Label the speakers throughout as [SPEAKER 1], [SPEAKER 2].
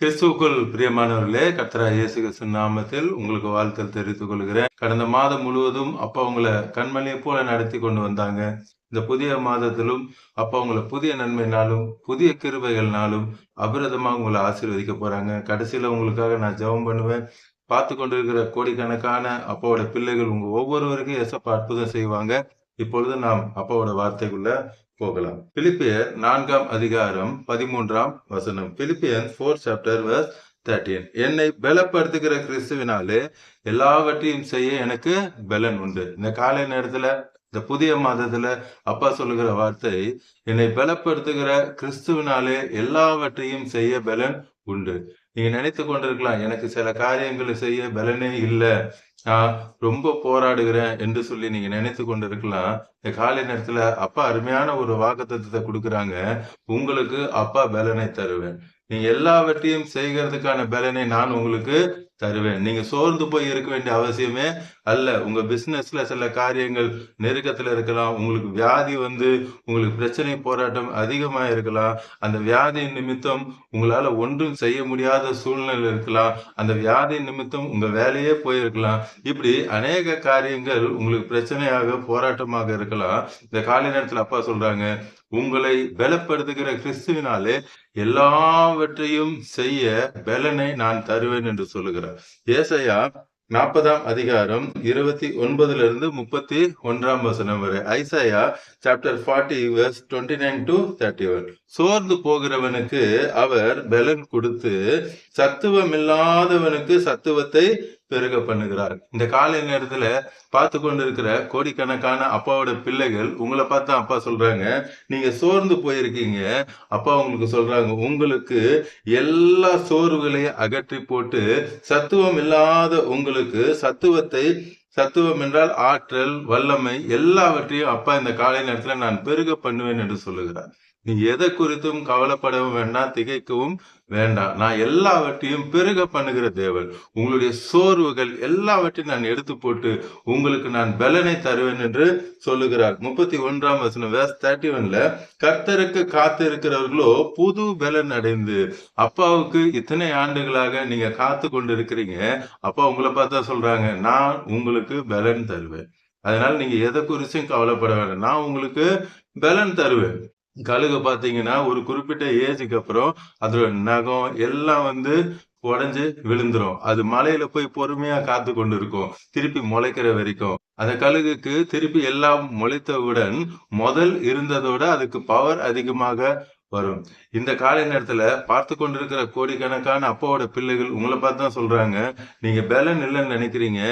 [SPEAKER 1] கிறிஸ்துவுக்குள் பிரியமானவர்களே, கர்த்தராகிய இயேசு கிறிஸ்துவின் நாமத்தில் உங்களுக்கு வாழ்த்தல் தெரிவித்துக் கொள்கிறேன். கடந்த மாதம் முழுவதும் அப்பா உங்களை கண்மணியை போல நடத்தி கொண்டு வந்தாங்க. இந்த புதிய மாதத்திலும் அப்பா உங்களை புதிய நன்மையினாலும் புதிய கிருபைகள்னாலும் அபிரதமாக உங்களை ஆசீர்வதிக்க போறாங்க. கடைசியில உங்களுக்காக நான் ஜெபம் பண்ணுவேன். பார்த்து கொண்டிருக்கிற கோடிக்கணக்கான அப்பாவோட பிள்ளைகள் உங்க ஒவ்வொருவருக்கும் ஏசப்பா அற்புதம் செய்வாங்க. இப்பொழுது நாம் அப்பாவோட வார்த்தைக்குள்ள போகலாம். பிலிப்பியர் 4ஆம் அதிகாரம் 13ஆம் வசனம். Philippian 4 chapter verse 13. என்னை பலப்படுத்துகிற கிறிஸ்துவினாலே எல்லாவற்றையும் செய்ய எனக்கு பலன் உண்டு. இந்த காலை நேரத்துல, இந்த புதிய மாதத்துல அப்பா சொல்லுகிற வார்த்தை, என்னை பலப்படுத்துகிற கிறிஸ்துவினாலே எல்லாவற்றையும் செய்ய பலன் உண்டு. நீங்க நினைத்து கொண்டிருக்கலாம், எனக்கு சில காரியங்களை செய்ய பலனே இல்லை, நான் ரொம்ப போராடுகிறேன் என்று சொல்லி நீங்க நினைத்து கொண்டிருக்கலாம். இந்த காலை நேரத்துல அப்பா அருமையான ஒரு வாக்குத்தத்தத்தை கொடுக்குறாங்க. உங்களுக்கு அப்பா பலனை தருவேன். நீங்க எல்லாவற்றையும் செய்கிறதுக்கான பலனை நான் உங்களுக்கு தருவேன். நீங்க சோர்ந்து போய் இருக்க வேண்டிய அவசியமே அல்ல. உங்க பிசினஸ்ல சில காரியங்கள் நெருக்கத்துல இருக்கலாம். உங்களுக்கு வியாதி உங்களுக்கு பிரச்சனை போராட்டம் அதிகமா இருக்கலாம். அந்த வியாதியின் நிமித்தம் உங்களால ஒன்றும் செய்ய முடியாத சூழ்நிலை இருக்கலாம். அந்த வியாதியின் நிமித்தம் உங்க வேலையே போயிருக்கலாம். இப்படி அநேக காரியங்கள் உங்களுக்கு பிரச்சனையாக போராட்டமாக இருக்கலாம். இந்த காலை நேரத்துல அப்பா சொல்றாங்க, உங்களை பலப்படுத்துகிற கிறிஸ்துவினாலே எல்லாவற்றையும் செய்ய பலனை நான் தருவேன் என்று சொல்லுகிறார். ஏசாயா 40ஆம் அதிகாரம் 29 31 வசனம் வரை. Isaiah chapter 40 verse 29 to 31. சோர்ந்து போகிறவனுக்கு அவர் பலன் கொடுத்து சத்துவம் இல்லாதவனுக்கு சத்துவத்தை பெருக பண்ணுகிறார். இந்த காலை நேரத்துல பார்த்து கொண்டு இருக்கிற கோடிக்கணக்கான அப்பாவோட பிள்ளைகள் உங்களை பார்த்து அப்பா சொல்றாங்க, நீங்க சோர்ந்து போயிருக்கீங்க. அப்பா உங்களுக்கு சொல்றாங்க, உங்களுக்கு எல்லா சோர்வுகளையும் அகற்றி போட்டு சத்துவம் இல்லாத உங்களுக்கு சத்துவம் என்றால் ஆற்றல், வல்லமை எல்லாவற்றையும் அப்பா இந்த காலை நேரத்துல நான் பெருக பண்ணுவேன் என்று சொல்லுகிறார். நீங்க எதை குறித்தும் கவலைப்படவும் வேண்டாம், திகைக்கவும் வேண்டாம். நான் எல்லாவற்றையும் பெருக பண்ணுகிற தேவன். உங்களுடைய சோர்வுகள் எல்லாவற்றையும் நான் எடுத்து போட்டு உங்களுக்கு நான் பலனை தருவேன் என்று சொல்லுகிறார். 31ஆம் வசனம் verse 31ல, கர்த்தருக்கு காத்து இருக்கிறவர்களோ புது பலன் அடைந்து. அப்பாவுக்கு இத்தனை ஆண்டுகளாக நீங்க காத்து கொண்டு இருக்கிறீங்க. அப்பா உங்களை பார்த்தா சொல்றாங்க, நான் உங்களுக்கு பலன் தருவேன். அதனால நீங்க எதை குறிச்சும் கவலைப்பட வேண்டாம், நான் உங்களுக்கு பலன் தருவேன். கழுகு பாத்தீங்கன்னா ஒரு குறிப்பிட்ட ஏஜுக்கு அப்புறம் அதோட நகம் எல்லாம் உடைஞ்சு விழுந்துரும். அது மலையில போய் பொறுமையா காத்து கொண்டு இருக்கும், திருப்பி முளைக்கிற வரைக்கும். அந்த கழுகுக்கு திருப்பி எல்லாம் முளைத்தவுடன் முதல் இருந்ததோட அதுக்கு பவர் அதிகமாக வரும். இந்த காலை நேரத்துல பார்த்து கொண்டிருக்கிற கோடிக்கணக்கான அப்பாவோட பிள்ளைகள் உங்களை பார்த்து தான் சொல்றாங்க, நீங்க பலன் இல்லைன்னு நினைக்கிறீங்க.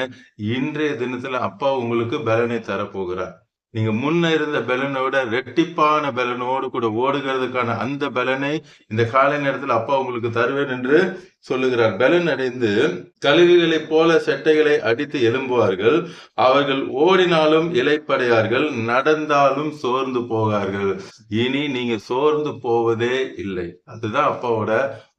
[SPEAKER 1] இன்றைய தினத்துல அப்பா உங்களுக்கு பலனை தரப்போகிறார். நீங்க முன்ன இருந்த பலனோட ரெட்டிப்பான பலனோடு கூட ஓடுகிறதுக்கான அந்த பலனை இந்த காலை நேரத்தில் அப்பா உங்களுக்கு தருவேன் என்று சொல்லுகிறார். பலன் அடைந்து கழுகுகளைப் போல செட்டைகளை அடித்து எழும்புவார்கள். அவர்கள் ஓடினாலும் இளைப்படையார்கள், நடந்தாலும் சோர்ந்து போகார்கள். இனி நீங்க சோர்ந்து போவதே இல்லை. அதுதான் அப்பாவோட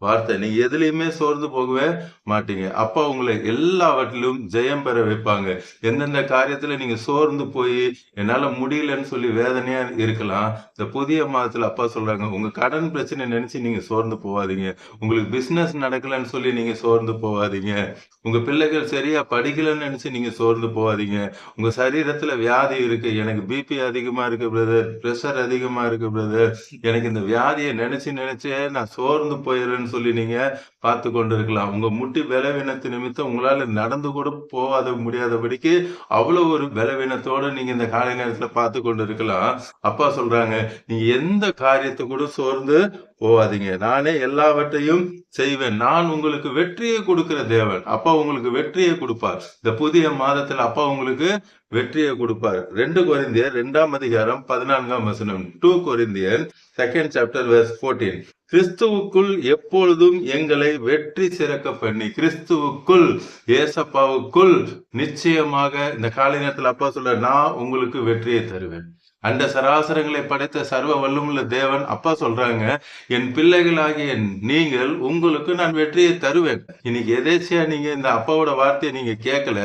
[SPEAKER 1] வார்த்தை. நீங்க எதுலையுமே சோர்ந்து போகவே மாட்டீங்க. அப்பா உங்களை எல்லாவற்றிலும் ஜெயம் பெற வைப்பாங்க. எந்தெந்த காரியத்துல நீங்க சோர்ந்து போய் என்னால முடியலன்னு சொல்லி வேதனையா இருக்கலாம், இந்த புதிய மாதத்துல அப்பா சொல்றாங்க, உங்க கடன் பிரச்சனை நினைச்சு நீங்க சோர்ந்து போவாதீங்க. உங்களுக்கு பிசினஸ் நடக்கலன்னு சொல்லி நீங்க சோர்ந்து போவாதீங்க. உங்க பிள்ளைகள் சரியா படிக்கலன்னு நினைச்சு நீங்க சோர்ந்து போவாதீங்க. உங்க சரீரத்துல வியாதி இருக்கு, எனக்கு பிபி அதிகமா இருக்கு பிரதர், பிரஷர் அதிகமா இருக்கு பிரதர், எனக்கு இந்த வியாதியை நினைச்சே நான் சோர்ந்து போயிடுறேன்னு சொல்லி நீங்க பார்த்து கொண்டு இருக்கலாம். உங்க முட்டி பலவீனத்து நிமித்தம் உங்களால நடந்து கூட முடியாதபடிக்கு அவ்வளவு ஒரு பலவீனத்தோட நீங்க இந்த காலை நேரத்துல பார்த்து கொண்டு இருக்கலாம். அப்பா சொல்றாங்க, நீங்க எந்த காரியத்தை கூட சோர்ந்து போவாதீங்க, நானே எல்லாவற்றையும் செய்வேன். நான் உங்களுக்கு வெற்றியை கொடுக்கிற தேவன். அப்பா உங்களுக்கு வெற்றியை கொடுப்பார். இந்த புதிய மாதத்துல அப்பா உங்களுக்கு வெற்றியை கொடுப்பார். 2 கொரிந்தியர் 2ஆம் அதிகாரம் 14ஆம் வசனம். 2 கொரிந்தியர் 2nd chapter verse 14. கிறிஸ்துவுக்குள் எப்பொழுதும் எங்களை வெற்றி சிறக்க பண்ணி. கிறிஸ்துவுக்குள், ஏசப்பாவுக்குள் நிச்சயமாக இந்த காலை நேரத்தில் அப்பா சொல்ல, நான் உங்களுக்கு வெற்றியை தருவேன். அண்ட சராசரங்களை படைத்த சர்வ வல்லமுள்ள தேவன் அப்பா சொல்றாங்க, என் பிள்ளைகளாகிய நீங்கள் உங்களுக்கு நான் வெற்றியை தருவேன். இன்னைக்கு எதேச்சியா நீங்க இந்த அப்பாவோட வார்த்தையை நீங்க கேட்கல.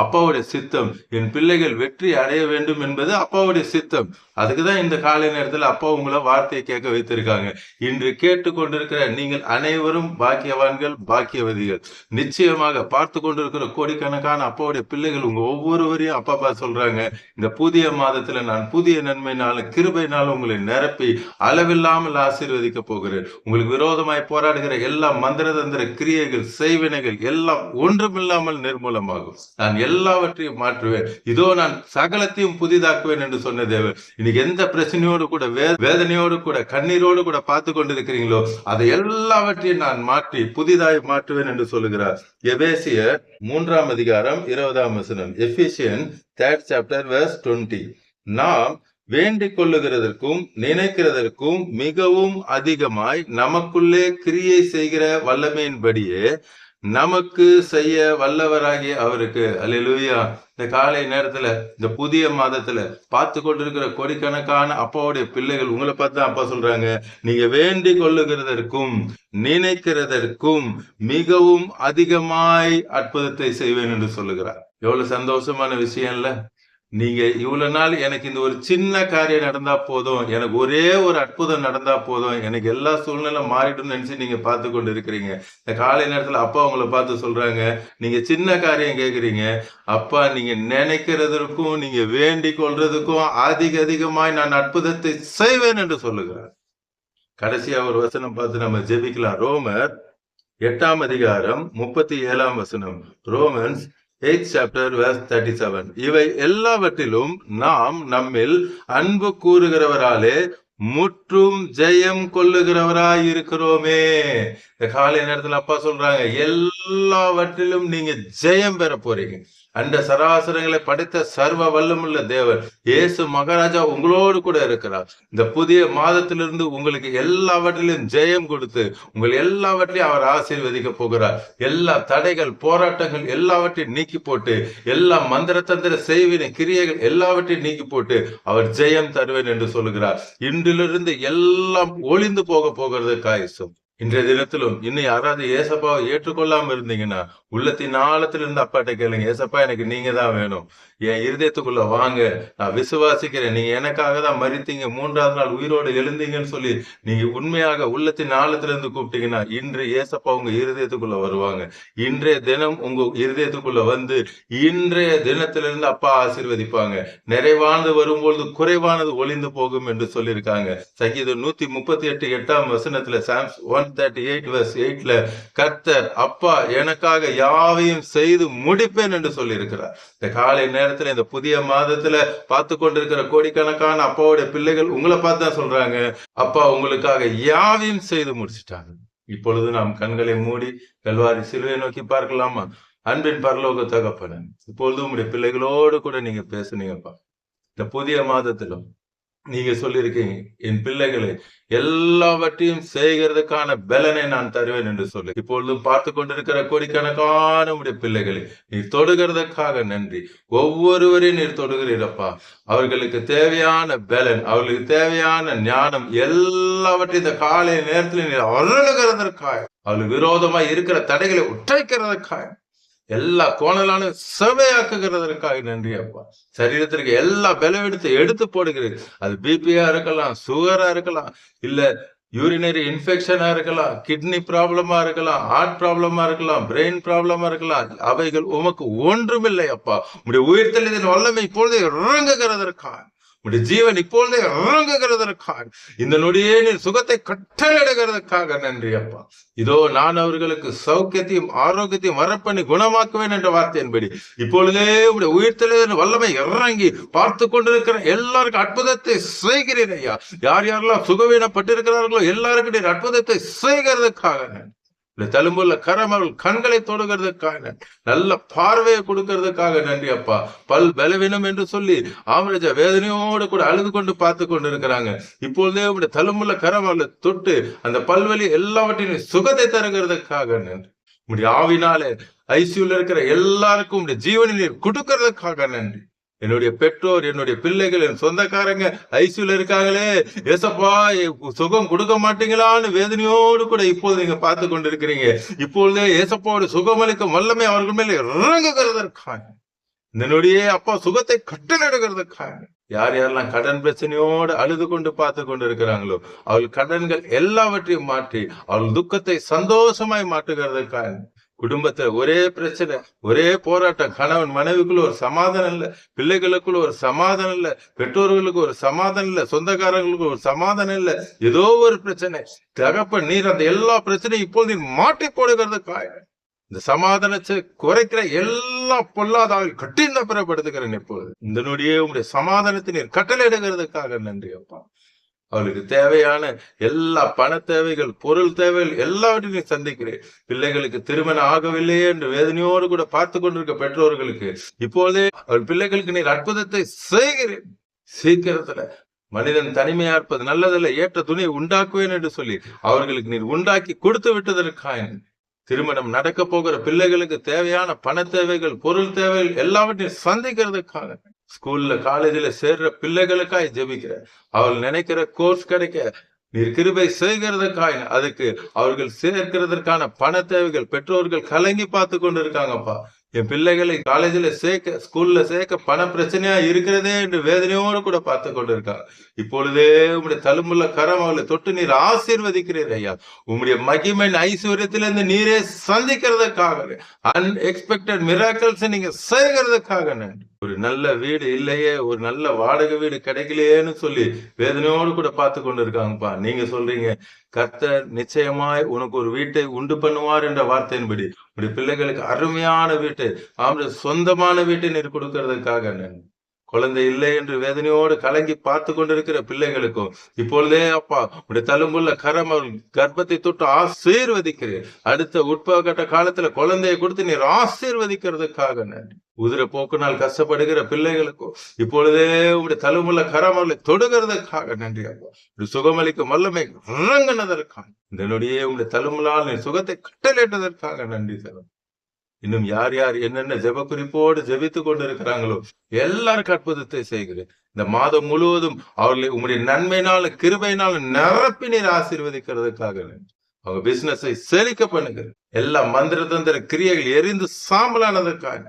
[SPEAKER 1] அப்பாவுடைய சித்தம் என் பிள்ளைகள் வெற்றி அடைய வேண்டும் என்பது அப்பாவுடைய சித்தம். அதுக்குதான் இந்த காலை நேரத்தில் அப்பா உங்களை வார்த்தையை கேட்க வைத்திருக்காங்க. இன்று கேட்டுக்கொண்டிருக்கிற நீங்கள் அனைவரும் பாக்கியவான்கள், பாக்கியவதிகள். நிச்சயமாக பார்த்து கொண்டிருக்கிற கோடிக்கணக்கான அப்பாவுடைய பிள்ளைகள் உங்க ஒவ்வொருவரையும் அப்பா சொல்றாங்க, இந்த புதிய மாதத்துல நான் புதிய நன்மையினாலும் கிருபையினாலும் உங்களை நிரப்பி அளவில்லாமல் ஆசீர்வதிக்க போகிறேன். உங்களுக்கு விரோதமாய் போராடுகிற எல்லா மந்திரதந்திர கிரியைகள், செய்வினைகள் எல்லாம் ஒன்றுமில்லாமல் நிர்மூலமாகும். நான் எல்லாவற்றையும் மாற்றுவேன். இதோ நான் சகலத்தையும் புதிதாக்குவேன் என்று சொன்ன தேவன். இன்னைக்கு எந்த பிரச்சனையோடு கூட வேதனையோடு கூட கண்ணீரோடு கூட பார்த்து கொண்டிருக்கிறீங்களோ அதை எல்லாவற்றையும் நான் மாற்றி புதிதாய் மாற்றுவேன் என்று சொல்லுகிறார். எபேசியர் 3 அதிகாரம் 20 எபிசியன் 3 chapter verse 20. நாம் வேண்டிக் கொள்ளுகிறதற்கும் நினைக்கிறதற்கும் மிகவும் அதிகமாய் நமக்குள்ளே கிரியை செய்கிற வல்லமையின்படியே நமக்கு செய்ய வல்லவராகிய அவருக்கு. அல்லேலூயா. இந்த காலை நேரத்துல இந்த புதிய மாதத்துல பார்த்து கொண்டிருக்கிற கோடிக்கணக்கான அப்பாவுடைய பிள்ளைகள் உங்களை பார்த்து தான் அப்பா சொல்றாங்க, நீங்க வேண்டிக் கொள்ளுகிறதற்கும் நினைக்கிறதற்கும் மிகவும் அதிகமாய் அற்புதத்தை செய்வேன் என்று சொல்லுகிறார். எவ்வளவு சந்தோஷமான விஷயம் இல்ல? நீங்க இவ்வளவு நாள் எனக்கு இந்த ஒரு சின்ன காரியம் நடந்தா போதும், எனக்கு ஒரே ஒரு அற்புதம் நடந்தா போதும், எனக்கு எல்லா சூழ்நிலை மாறிடும் நினைச்சு நீங்க பார்த்து கொண்டு இருக்கிறீங்க. இந்த காலை நேரத்துல அப்பா உங்களை பார்த்து சொல்றாங்க, நீங்க சின்ன காரியம் கேட்குறீங்க, அப்பா நீங்க நினைக்கிறதற்கும் நீங்க வேண்டிக் கொள்றதுக்கும் அதிகமாய் நான் அற்புதத்தை செய்வேன் என்று சொல்லுகிறார். கடைசியா ஒரு வசனம் பார்த்து நம்ம ஜெபிக்கலாம். ரோமர் 8 அதிகாரம் 37 ரோமன்ஸ் 8 chapter verse 37. இவை எல்லாவற்றிலும் நாம் நம்மில் அன்பு கூறுகிறவராலே முற்றும் ஜெயம் கொள்ளுகிறவராய் இருக்கிறோமே. இந்த காலை நேரத்தில் அப்பா சொல்றாங்க, எல்லாவற்றிலும் நீங்க ஜெயம் பெற போறீங்க. அந்த சராசரங்களை படைத்த சர்வ வல்லமுள்ள தேவன் இயேசு மகாராஜா உங்களோடு கூட இருக்கிறார். இந்த புதிய மாதத்திலிருந்து உங்களுக்கு எல்லாவற்றிலும் ஜெயம் கொடுத்து உங்கள் எல்லாவற்றையும் அவர் ஆசீர்வதிக்க போகிறார். எல்லா தடைகள், போராட்டங்கள் எல்லாவற்றையும் நீக்கி போட்டு, எல்லா மந்திர தந்திர செய்வினை கிரியைகள் எல்லாவற்றையும் நீக்கி போட்டு அவர் ஜெயம் தருவேன் என்று சொல்லுகிறார். இன்றிலிருந்து எல்லாம் ஒளிந்து போகிறது காய்சும். இன்றைய தினத்திலும் இன்னும் யாராவது ஏசப்பாவை ஏற்றுக்கொள்ளாம இருந்தீங்கன்னா உள்ளத்தின் ஆழத்திலிருந்து அப்பாட்ட கேளுங்க, ஏசப்பா எனக்கு நீங்க தான் வேணும், என் இருதயத்துக்குள்ள வாங்க, நான் விசுவாசிக்கிறேன், நீங்க எனக்காக தான் மரித்தீங்க, 3ஆவது நாள் உயிரோடு எழுந்தீங்கன்னு சொல்லி நீங்க உண்மையாக உள்ளத்தின் ஆழத்திலிருந்து கூப்பிட்டீங்கன்னா இன்று ஏசப்பா உங்க இருதயத்துக்குள்ள வருவாங்க. இன்றைய தினம் உங்க இருதயத்துக்குள்ள வந்து இன்றைய தினத்திலிருந்து அப்பா ஆசீர்வதிப்பாங்க. நிறைவானது வரும்பொழுது குறைவானது ஒளிந்து போகும் என்று சொல்லியிருக்காங்க. சங்கீதம் 138 சாம்ஸ் 138 verse 8 கர்த்தர் அப்பா எனக்காக யாவையும் செய்து முடிப்பேன் என்று சொல்லி இருக்கிறார். இந்த காலை நேரத்துல இந்த புதிய மாதத்துல பார்த்து கொண்டிருக்கிற கோடிக்கணக்கான அப்பாவுடைய பிள்ளைகள் உங்களை பார்த்து தான் சொல்றாங்க, அப்பா உங்களுக்காக யாவையும் செய்து முடிச்சுட்டாங்க. இப்பொழுது நாம் கண்களை மூடி கல்வாரி சிலுவை நோக்கி பார்க்கலாமா? அன்பின் பரலோக தகப்பனே, இப்பொழுது உங்களுடைய பிள்ளைகளோடு கூட நீங்க பேசுனீங்கப்பா. இந்த புதிய மாதத்திலும் நீங்க சொல்லியிருக்கீங்க, என் பிள்ளைகளை எல்லாவற்றையும் செய்கிறதுக்கான பலனை நான் தருவேன் என்று சொல்லி இப்பொழுதும் பார்த்து கொண்டிருக்கிற கோடிக்கணக்கான உடைய பிள்ளைகளை நீர் தொடுகிறதுக்காக நன்றி. ஒவ்வொருவரையும் நீர் தொடுகிறீரப்பா. அவர்களுக்கு தேவையான பலன், அவர்களுக்கு தேவையான ஞானம் எல்லாவற்றையும் இந்த காலை நேரத்தில் நீர் அருளுகிறதற்காக, அவர்களுக்கு விரோதமாய் இருக்கிற தடைகளை உற்றைக்கிறதற்காக, எல்லா கோணலான செவையாக்குகிறதற்காக நன்றி அப்பா. சரீரத்திற்கு எல்லா பலவீனத்தை எடுத்து போடுகிறது. அது பிபியா இருக்கலாம், சுகரா இருக்கலாம், இல்ல யூரினரி இன்ஃபெக்ஷனா இருக்கலாம், கிட்னி ப்ராப்ளமா இருக்கலாம், ஹார்ட் ப்ராப்ளமா இருக்கலாம், பிரெயின் ப்ராப்ளமா இருக்கலாம். அவைகள் உமக்கு ஒன்றுமில்லை அப்பா. உடைய உயிர்த்தெழுதலின் வல்லமை இப்பொழுதே இறங்குகிறதற்காக, உடைய ஜீவன் இப்பொழுதே இறங்குகிறதற்காக, இந்த நொடியே நீர் சுகத்தை கட்டளையிடுகிறதற்காக நன்றி அப்பா. இதோ நான் அவர்களுக்கு சௌக்கியத்தையும் ஆரோக்கியத்தையும் வரப்பண்ணி குணமாக்குவேன் என்ற வார்த்தையின்படி இப்பொழுதே உடைய உயிர்த்தெழுதலின் வல்லமை இறங்கி பார்த்து கொண்டிருக்கிற எல்லாருக்கும் அற்புதத்தை செய்கிறீர் ஐயா. யார் யாரெல்லாம் சுகவீனப்பட்டிருக்கிறார்களோ எல்லாருக்கும் நீர் அற்புதத்தை செய்கிறதுக்காக, தழும்புள்ள கரம் அவர்கள் கண்களை தொடுகிறதுக்காக, நல்ல பார்வையை கொடுக்கிறதுக்காக நன்றி அப்பா. பல் பலவீனம் என்று சொல்லி ஆமரஜா வேதனையோடு கூட அழுது கொண்டு பார்த்து கொண்டு இருக்கிறாங்க. இப்பொழுதே உடைய தழும்புள்ள கரம் அவர்களை தொட்டு அந்த பல்வலி எல்லாவற்றையும் சுகத்தை தருகிறதுக்காக நன்றி. உடைய ஆவினாலே ஐசியூல இருக்கிற எல்லாருக்கும் உடைய ஜீவனை நீர் கொடுக்கிறதுக்காக நன்றி. என்னுடைய பெற்றோர், என்னுடைய பிள்ளைகள், என் சொந்தக்காரங்க ஐசியூல இருக்காங்களே, ஏசப்பா சுகம் கொடுக்க மாட்டீங்களான்னு வேதனையோடு கூட இப்போது நீங்க பார்த்து கொண்டிருக்கிறீங்க. இப்பொழுதே ஏசப்பாவோட சுகமளிக்கும் வல்லமை அவர்கள் மேலே இறங்குகிறதற்காக, என்னுடைய அப்பா சுகத்தை கட்டளையிடுகிறதுக்காக, யார் யாரெல்லாம் கடன் பிரச்சனையோடு அழுது கொண்டு பார்த்து கொண்டு இருக்கிறாங்களோ, அவர்கள் கடன்கள் எல்லாவற்றையும் மாற்றி அவர்கள் துக்கத்தை சந்தோஷமாய் மாற்றுகிறதுக்காக, குடும்பத்துல ஒரே பிரச்சனை, ஒரே போராட்டம், கணவன் மனைவிக்குள்ள ஒரு சமாதானம் இல்ல, பிள்ளைகளுக்குள்ள ஒரு சமாதானம் இல்ல, பெற்றோர்களுக்கு ஒரு சமாதானம் இல்ல, சொந்தக்காரங்களுக்கு ஒரு சமாதானம் இல்ல, ஏதோ ஒரு பிரச்சனை. தகப்பன் நீர் அந்த எல்லா பிரச்சனையும் இப்போது நீ மாட்டி போடுகிறதுக்காக, இந்த சமாதானத்தை குறைக்கிற எல்லா பொல்லாத கட்டின பிறப்படுத்துகிறேன். இப்போது இந்த நொடியே உங்களுடைய சமாதானத்தை நீர் கட்டளையிடுகிறதுக்காக நன்றி அப்பா. அவளுக்கு தேவையான எல்லா பண தேவைகள், பொருள் தேவைகள் எல்லாவற்றையும் சந்திக்கிறேன். பிள்ளைகளுக்கு திருமணம் ஆகவில்லையே என்று வேதனையோடு கூட பார்த்து கொண்டிருக்க பெற்றோர்களுக்கு இப்போதே அவள் பிள்ளைகளுக்கு நீர் அற்புதத்தை செய்கிறேன். சீக்கிரத்துல மனிதன் தனிமையா இருப்பது நல்லதல்ல, ஏற்ற துணியை உண்டாக்குவேன் என்று சொல்லி அவர்களுக்கு நீர் உண்டாக்கி கொடுத்து விட்டதற்காக, திருமணம் நடக்க போகிற பிள்ளைகளுக்கு தேவையான பண தேவைகள், பொருள் தேவைகள் எல்லாவற்றையும் சந்திக்கிறதுக்காக, ஸ்கூல்ல காலேஜ்ல சேர்ற பிள்ளைகளுக்காய் ஜெபிக்கிறேன். அவள் நினைக்கிற கோர்ஸ் கிடைக்க நீர் கிருபை செய்கிறதுக்காக, அதுக்கு அவர்கள் சேர்க்கிறதற்கான பண தேவைகள் பெற்றோர்கள் கலங்கி பார்த்து கொண்டு இருக்காங்கப்பா. என் பிள்ளைகளை காலேஜ்ல சேர்க்க, ஸ்கூல்ல சேர்க்க பண பிரச்சனையா இருக்கிறதே என்று வேதனையோடு கூட பார்த்து கொண்டிருக்காங்க. இப்பொழுதே உங்களுடைய தழும்புள்ள கரம் அவளை தொட்டு நீர் ஆசீர்வதிக்கிறீர் ஐயா. உங்களுடைய மகிமையின் ஐஸ்வர்யத்திலிருந்து நீரே சந்திக்கிறதுக்காக, அன்எக்ஸ்பெக்டட் மிராக்கிள்ஸ் நீங்க செய்கிறதுக்காக நன்றி. ஒரு நல்ல வீடு இல்லையே, ஒரு நல்ல வாடகை வீடு கிடைக்கலையேன்னு சொல்லி வேதனையோடு கூட பார்த்து கொண்டு இருக்காங்கப்பா. நீங்க சொல்றீங்க கர்த்தர் நிச்சயமாய் உனக்கு ஒரு வீட்டை உண்டு பண்ணுவார் என்ற வார்த்தையின்படி உடைய பிள்ளைகளுக்கு அருமையான வீட்டை, சொந்தமான வீட்டை நீர் கொடுக்கறதுக்காக நன்றி. குழந்தை இல்லை என்று வேதனையோடு கலங்கி பார்த்து கொண்டிருக்கிற பிள்ளைகளுக்கும் இப்பொழுதே அப்பா உடைய தழும்புள்ள கரம் கர்ப்பத்தை தொட்டு ஆசீர்வதிக்கிறேன். அடுத்த உட்பகட்ட காலத்துல குழந்தையை கொடுத்து நீர் ஆசீர்வதிக்கிறதுக்காக நன்றி. உதிர போக்குனால் கஷ்டப்படுகிற பிள்ளைகளுக்கும் இப்பொழுதே உடைய தழும்புள்ள கரம் அவர்களை தொடுகிறதுக்காக நன்றி அப்பா. சுகமளிக்கும் வல்லமை இறங்கினதற்காக, இந்த நொடியே உடைய தழும்புலால் நீ சுகத்தை கட்டளையிட்டதற்காக நன்றி தரும். இன்னும் யார் யார் என்னென்ன ஜெப குறிப்போடு ஜெபித்துக் கொண்டு இருக்கிறாங்களோ எல்லாருக்கும் அற்புதத்தை செய்கிறேன். இந்த மாதம் முழுவதும் அவர்களை உங்களுடைய நன்மையினால கிருபையினால நிரப்பி நீர் ஆசீர்வதிக்கிறதுக்காக அவங்க பிசினஸை செழிக்க பண்ணுகிறேன். எல்லா மந்திரதந்திர கிரியைகள் எரிந்து சாம்பலானதற்காக,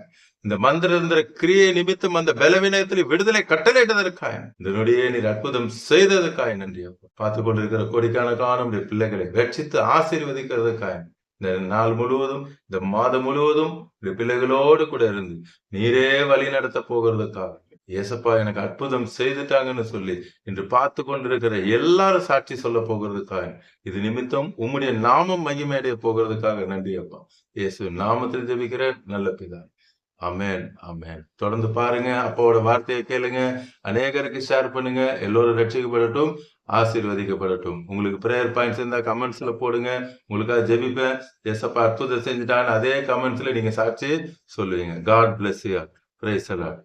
[SPEAKER 1] இந்த மந்திரதந்திர கிரியை நிமித்தம் அந்த பலவீனத்தில் விடுதலை கட்டளையிட்டதற்காக, இந்த நொடியே நீர் அற்புதம் செய்ததற்காக நன்றி. பார்த்து கொண்டிருக்கிற கோடிக்கணக்கான பிள்ளைகளை ரட்சித்து ஆசீர்வதிக்கிறதுக்காக, இந்த நாள் முழுவதும், இந்த மாதம் முழுவதும் பிள்ளைகளோடு கூட இருந்து நீரே வழி நடத்த போகிறதுக்காக, ஏசப்பா எனக்கு அற்புதம் செய்துட்டாங்கன்னு சொல்லி இன்று பார்த்து கொண்டிருக்கிற எல்லாரும் சாட்சி சொல்ல போகிறதுக்காக, இது நிமித்தம் உம்முடைய நாமம் மகிமையடைய போகிறதுக்காக நன்றி அப்பா. இயேசு நாமத்தில் ஜெபிக்கிற நல்ல பிதா. அமேன், அமேன். தொடர்ந்து பாருங்க, அப்பாவோட வார்த்தையை கேளுங்க, அநேகருக்கு ஷேர் பண்ணுங்க. எல்லோரும் ரட்சிக்கப்படட்டும், ஆசீர்வதிக்கப்படட்டும். உங்களுக்கு பிரேயர் பாயிண்ட்ஸ் இருந்தா கமெண்ட்ஸ்ல போடுங்க, உங்களுக்காக ஜெபிப்பேன். ஏசப்பா அற்புதம் செஞ்சுட்டான்னு அதே கமெண்ட்ஸ்ல நீங்க சாட்சி சொல்லுவீங்க. God bless you. Praise the Lord.